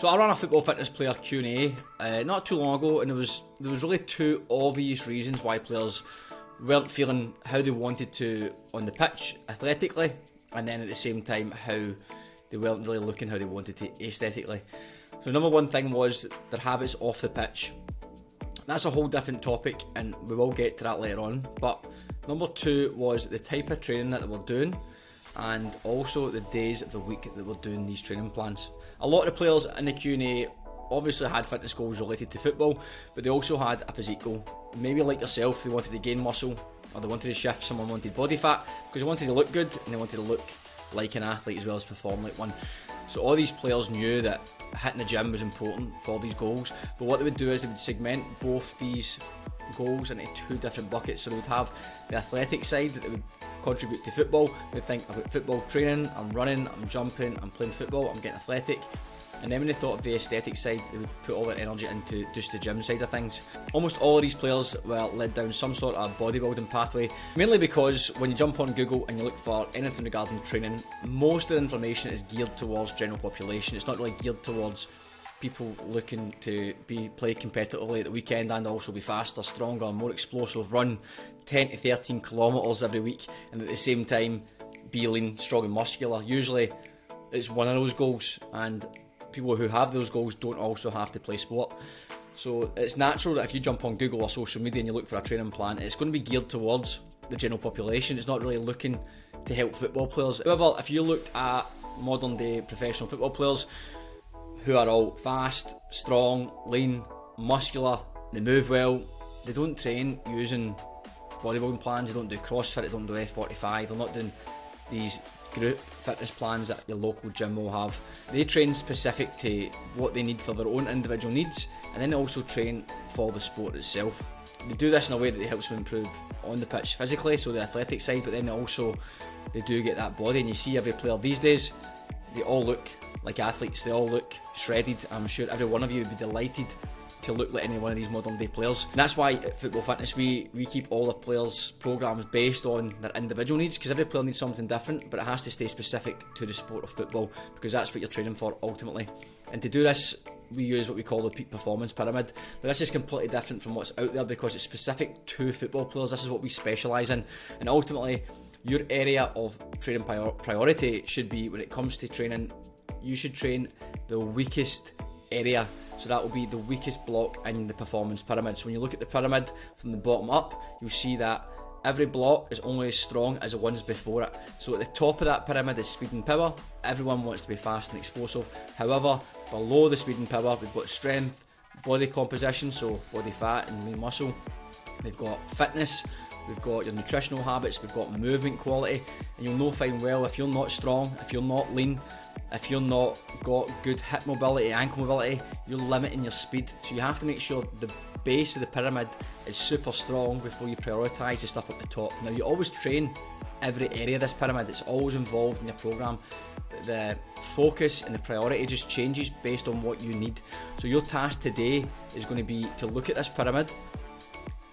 So I ran a Football Fitness player Q&A not too long ago, and there was really two obvious reasons why players weren't feeling how they wanted to on the pitch athletically, and then at the same time how they weren't really looking how they wanted to aesthetically. So number one thing was their habits off the pitch. That's a whole different topic, and we will get to that later on. But number two was the type of training that they were doing, and also the days of the week that we're doing these training plans. A lot of the players in the Q&A obviously had fitness goals related to football, but they also had a physique goal. Maybe like yourself, they wanted to gain muscle, or they wanted to shift, someone wanted body fat, because they wanted to look good, and they wanted to look like an athlete as well as perform like one. So all these players knew that hitting the gym was important for these goals, but what they would do is they would segment both these goals into two different buckets. So they would have the athletic side that they would contribute to football. They'd think, I've got football training, I'm running, I'm jumping, I'm playing football, I'm getting athletic. And then when they thought of the aesthetic side, they would put all their energy into just the gym side of things. Almost all of these players were led down some sort of bodybuilding pathway, mainly because when you jump on Google and you look for anything regarding training, most of the information is geared towards general population. It's not really geared towards people looking to play competitively at the weekend and also be faster, stronger, more explosive, run 10 to 13 kilometres every week, and at the same time be lean, strong and muscular. Usually it's one of those goals, and people who have those goals don't also have to play sport. So it's natural that if you jump on Google or social media and you look for a training plan, it's going to be geared towards the general population. It's not really looking to help football players. However, if you looked at modern day professional football players who are all fast, strong, lean, muscular, they move well, they don't train using bodybuilding plans, they don't do CrossFit, they don't do F45, they're not doing these group fitness plans that your local gym will have. They train specific to what they need for their own individual needs, and then they also train for the sport itself. They do this in a way that helps them improve on the pitch physically, so the athletic side, but then also they do get that body, and you see every player these days, they all look like athletes, they all look shredded. I'm sure every one of you would be delighted to look like any one of these modern day players. And that's why at Football Fitness we keep all the players' programmes based on their individual needs, because every player needs something different, but it has to stay specific to the sport of football, because that's what you're training for ultimately. And to do this, we use what we call the peak performance pyramid. Now this is completely different from what's out there because it's specific to football players. This is what we specialise in, and ultimately your area of training priority should be, when it comes to training, you should train the weakest area. So that will be the weakest block in the performance pyramid. So when you look at the pyramid from the bottom up, you'll see that every block is only as strong as the ones before it. So at the top of that pyramid is speed and power. Everyone wants to be fast and explosive. However, below the speed and power, we've got strength, body composition, so body fat and lean muscle. We've got fitness, we've got your nutritional habits, we've got movement quality. And you'll know fine well, if you're not strong, if you're not lean, if you're not got good hip mobility, ankle mobility, you're limiting your speed. So you have to make sure the base of the pyramid is super strong before you prioritise the stuff at the top. Now you always train every area of this pyramid, it's always involved in your programme. The focus and the priority just changes based on what you need. So your task today is going to be to look at this pyramid.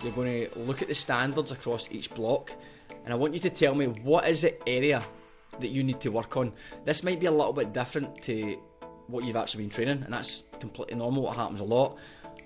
You're going to look at the standards across each block, and I want you to tell me what is the area that you need to work on. This might be a little bit different to what you've actually been training, and that's completely normal, it happens a lot.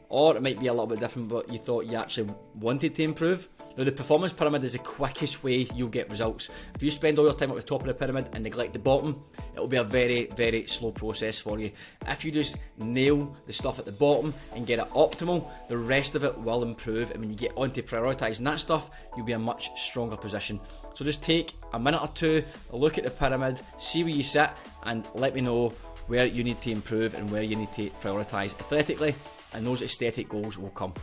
Or it might be a little bit different, but you thought you actually wanted to improve. Now the performance pyramid is the quickest way you'll get results. If you spend all your time at the top of the pyramid and neglect the bottom, it'll be a very, very slow process for you. If you just nail the stuff at the bottom and get it optimal, the rest of it will improve, and when you get onto prioritising that stuff, you'll be in a much stronger position. So just take a minute or two, look at the pyramid, see where you sit, and let me know where you need to improve and where you need to prioritise athletically, and those aesthetic goals will come.